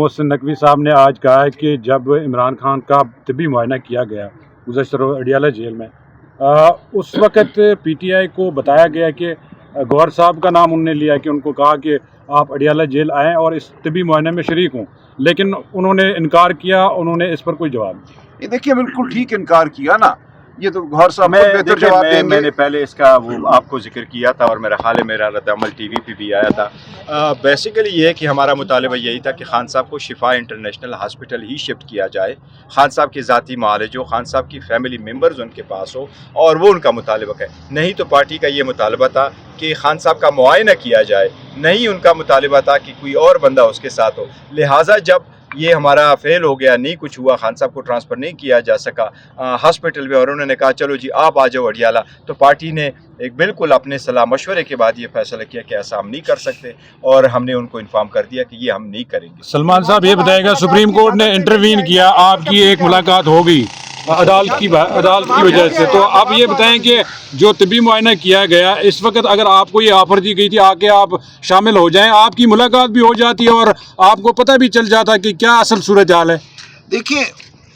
محسن نقوی صاحب نے آج کہا ہے کہ جب عمران خان کا طبی معائنہ کیا گیا گزشتہ روز اڈیالہ جیل میں، اس وقت پی ٹی آئی کو بتایا گیا کہ گوہر صاحب کا نام انہوں نے لیا کہ ان کو کہا کہ آپ اڈیالہ جیل آئیں اور اس طبی معائنہ میں شریک ہوں، لیکن انہوں نے انکار کیا، انہوں نے اس پر کوئی جواب نہیں دیا۔ یہ دیکھیے بالکل ٹھیک انکار کیا نا، یہ تو گوہر صاحب بہتر جواب دیں گے۔ میں نے پہلے اس کا وہ آپ کو ذکر کیا تھا اور میرا خیال ہے میرا رد عمل ٹی وی پہ بھی آیا تھا۔ بیسیکلی یہ ہے کہ ہمارا مطالبہ یہی تھا کہ خان صاحب کو شفا انٹرنیشنل ہاسپٹل ہی شفٹ کیا جائے، خان صاحب کے ذاتی معالج ہو، خان صاحب کی فیملی ممبرز ان کے پاس ہو، اور وہ ان کا مطالبہ ہے۔ نہیں تو پارٹی کا یہ مطالبہ تھا کہ خان صاحب کا معائنہ کیا جائے، نہیں ان کا مطالبہ تھا کہ کوئی اور بندہ اس کے ساتھ ہو۔ لہٰذا جب یہ ہمارا فیل ہو گیا، نہیں کچھ ہوا، خان صاحب کو ٹرانسفر نہیں کیا جا سکا ہاسپٹل میں، اور انہوں نے کہا چلو جی آپ آ جاؤ اڈیالہ، تو پارٹی نے ایک بالکل اپنے صلاح مشورے کے بعد یہ فیصلہ کیا کہ ایسا ہم نہیں کر سکتے، اور ہم نے ان کو انفارم کر دیا کہ یہ ہم نہیں کریں گے۔ سلمان صاحب یہ بتائے گا، سپریم کورٹ نے انٹروین کیا، آپ کی ایک ملاقات ہو گئی عدالت کی وجہ سے، تو آپ یہ بتائیں کہ جو طبی معائنہ کیا گیا اس وقت اگر آپ کو یہ آفر دی گئی تھی آ کے آپ شامل ہو جائیں، آپ کی ملاقات بھی ہو جاتی اور آپ کو پتہ بھی چل جاتا کہ کیا اصل صورتحال ہے؟ دیکھیں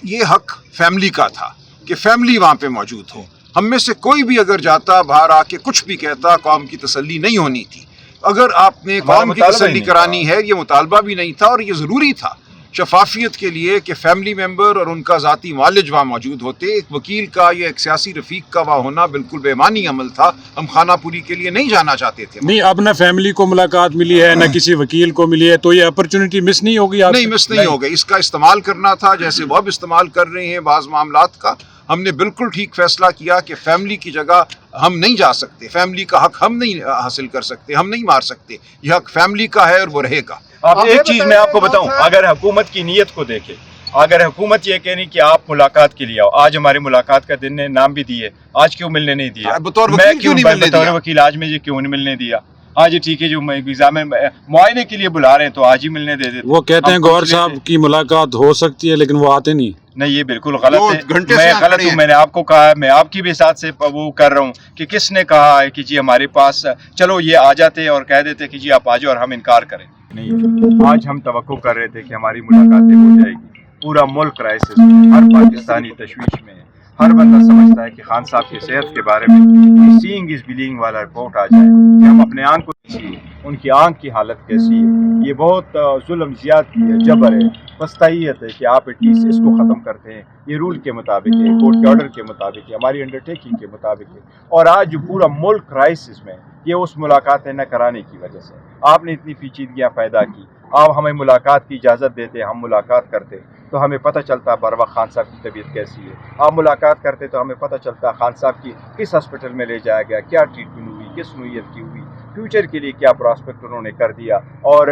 یہ حق فیملی کا تھا کہ فیملی وہاں پہ موجود ہو۔ ہم میں سے کوئی بھی اگر جاتا باہر آ کے کچھ بھی کہتا، قوم کی تسلی نہیں ہونی تھی۔ اگر آپ نے قوم کی تسلی کرانی ہے، یہ مطالبہ بھی نہیں تھا اور یہ ضروری تھا شفافیت کے لیے کہ فیملی ممبر اور ان کا ذاتی معالج وہاں موجود ہوتے۔ ایک وکیل کا یا ایک سیاسی رفیق کا وہاں ہونا بالکل بے معنی عمل تھا، ہم خانہ پوری کے لیے نہیں جانا چاہتے تھے۔ نہیں، اب نہ فیملی کو ملاقات ملی ہے نہ کسی وکیل کو ملی ہے، تو یہ اپرچونٹی مس نہیں ہوگی؟ نہیں مس نہیں ہو گئی، اس کا استعمال کرنا تھا جیسے وہ اب استعمال کر رہے ہیں بعض معاملات کا۔ ہم نے بالکل ٹھیک فیصلہ کیا کہ فیملی کی جگہ ہم نہیں جا سکتے، فیملی کا حق ہم نہیں حاصل کر سکتے، ہم نہیں مار سکتے، یہ حق فیملی کا ہے اور وہ رہے گا۔ اب ایک چیز میں آپ کو بتاؤں، اگر حکومت کی نیت کو دیکھے، اگر حکومت یہ کہنی کہ آپ ملاقات کے لیے آؤ، آج ہماری ملاقات کا دن نے نام بھی دیے، آج کیوں ملنے نہیں دیا؟ بطور وکیل کیوں نہیں ملنے دیا؟ بطور وکیل آج میں کیوں نہیں ملنے دیا؟ ہاں جی ٹھیک ہے، جو ویزا میں معائنے کے لیے بلا رہے ہیں تو آج ہی ملنے دے دیتے۔ وہ کہتے ہیں گوہر صاحب کی ملاقات ہو سکتی ہے لیکن وہ آتے نہیں۔ نہیں، یہ بالکل غلط ہے، میں غلط ہوں، میں نے آپ کو کہا ہے، میں آپ کی بھی ساتھ سے وہ کر رہا ہوں کہ کس نے کہا ہے کہ جی ہمارے پاس چلو یہ آ جاتے اور کہہ دیتے کہ جی آپ آ جاؤ اور ہم انکار کریں۔ نہیں، آج ہم توقع کر رہے تھے کہ ہماری ملاقاتیں ہو جائے گی۔ پورا ملک کرائسس میں، ہر پاکستانی تشویش میں ہے، ہر بندہ سمجھتا ہے کہ خان صاحب کی صحت کے بارے میں سینگ از بلیونگ والا رپورٹ آ جائے کہ ہم اپنے آنکھ کو دیکھیے ان کی آنکھ کی حالت کیسی ہے۔ یہ بہت ظلم زیادتی ہے، جبر ہے، پستائیت ہے کہ آپ ایٹ لیسٹ اس کو ختم کرتے ہیں۔ یہ رول کے مطابق ہے، کورٹ کے آرڈر کے مطابق ہے، ہماری انڈرٹیکنگ کے مطابق ہے، اور آج جو پورا ملک کرائسس میں یہ اس ملاقاتیں نہ کرانے کی وجہ سے آپ نے اتنی پیچیدگیاں پیدا کی۔ آپ ہمیں ملاقات کی اجازت دیتے، ہم ملاقات کرتے تو ہمیں پتہ چلتا بر وقت خان صاحب کی طبیعت کیسی ہے۔ آپ ملاقات کرتے تو ہمیں پتہ چلتا خان صاحب کی کس ہاسپٹل میں لے جایا گیا، کیا ٹریٹمنٹ ہوئی، کس نوعیت کی ہوئی، فیوچر کے لیے کیا پراسپیکٹ انہوں نے کر دیا، اور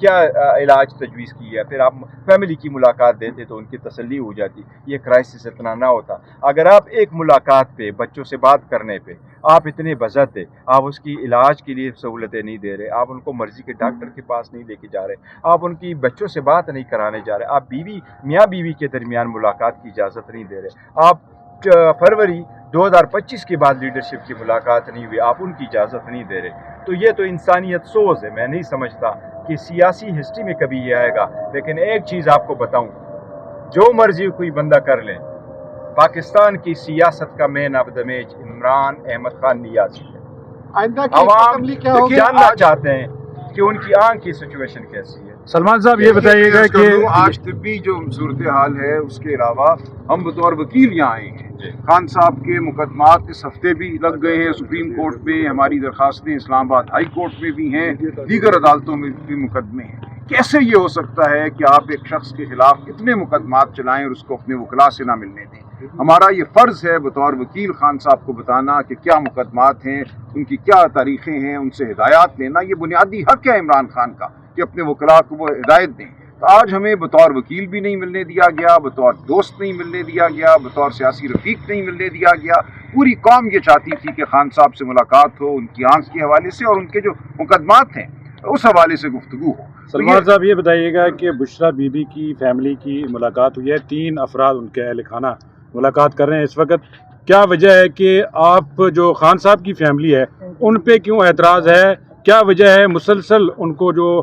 کیا علاج تجویز کی ہے۔ پھر آپ فیملی کی ملاقات دیتے تو ان کی تسلی ہو جاتی، یہ کرائسس اتنا نہ ہوتا۔ اگر آپ ایک ملاقات پہ بچوں سے بات کرنے پہ آپ اتنے بزد ہے، آپ اس کی علاج کے لیے سہولتیں نہیں دے رہے، آپ ان کو مرضی کے ڈاکٹر کے پاس نہیں لے کے جا رہے، آپ ان کی بچوں سے بات نہیں کرانے جا رہے، آپ میاں بیوی کے درمیان ملاقات کی اجازت نہیں دے رہے، آپ فروری 2025 کے بعد لیڈرشپ کی ملاقات نہیں ہوئی، آپ ان کی اجازت نہیں دے رہے، تو یہ تو انسانیت سوز ہے۔ میں نہیں سمجھتا کہ سیاسی ہسٹری میں کبھی یہ آئے گا، لیکن ایک چیز آپ کو بتاؤں، جو مرضی کوئی بندہ کر لے، پاکستان کی سیاست کا man of the match Imran Ahmed Khan Niazi ہے۔ عوام جاننا چاہتے ہیں کہ ان کی آنکھ کی سچویشن کیسی ہے۔ سلمان صاحب یہ بتائیے گا کہ آج طبی جو صورتحال ہے اس کے علاوہ ہم بطور وکیل یہاں آئے ہیں۔ خان صاحب کے مقدمات اس ہفتے بھی لگ گئے ہیں سپریم کورٹ میں، ہماری درخواستیں اسلام آباد ہائی کورٹ میں بھی ہیں، دیگر عدالتوں میں بھی مقدمے ہیں۔ کیسے یہ ہو سکتا ہے کہ آپ ایک شخص کے خلاف اتنے مقدمات چلائیں اور اس کو اپنے وکلاء سے نہ ملنے دیں؟ ہمارا یہ فرض ہے بطور وکیل خان صاحب کو بتانا کہ کیا مقدمات ہیں، ان کی کیا تاریخیں ہیں، ان سے ہدایات لینا۔ یہ بنیادی حق ہے عمران خان کا کہ اپنے وکلاء کو وہ ہدایت دیں۔ تو آج ہمیں بطور وکیل بھی نہیں ملنے دیا گیا، بطور دوست نہیں ملنے دیا گیا، بطور سیاسی رفیق نہیں ملنے دیا گیا۔ پوری قوم یہ چاہتی تھی کہ خان صاحب سے ملاقات ہو، ان کی آنکھ کے حوالے سے اور ان کے جو مقدمات ہیں اس حوالے سے گفتگو ہو۔ سلمان صاحب یہ بتائیے گا کہ بشرا بی بی کی فیملی کی ملاقات ہوئی ہے، 3 افراد ان کے اہل خانہ ملاقات کر رہے ہیں اس وقت، کیا وجہ ہے کہ آپ جو خان صاحب کی فیملی ہے ان پہ کیوں اعتراض ہے؟ کیا وجہ ہے مسلسل ان کو جو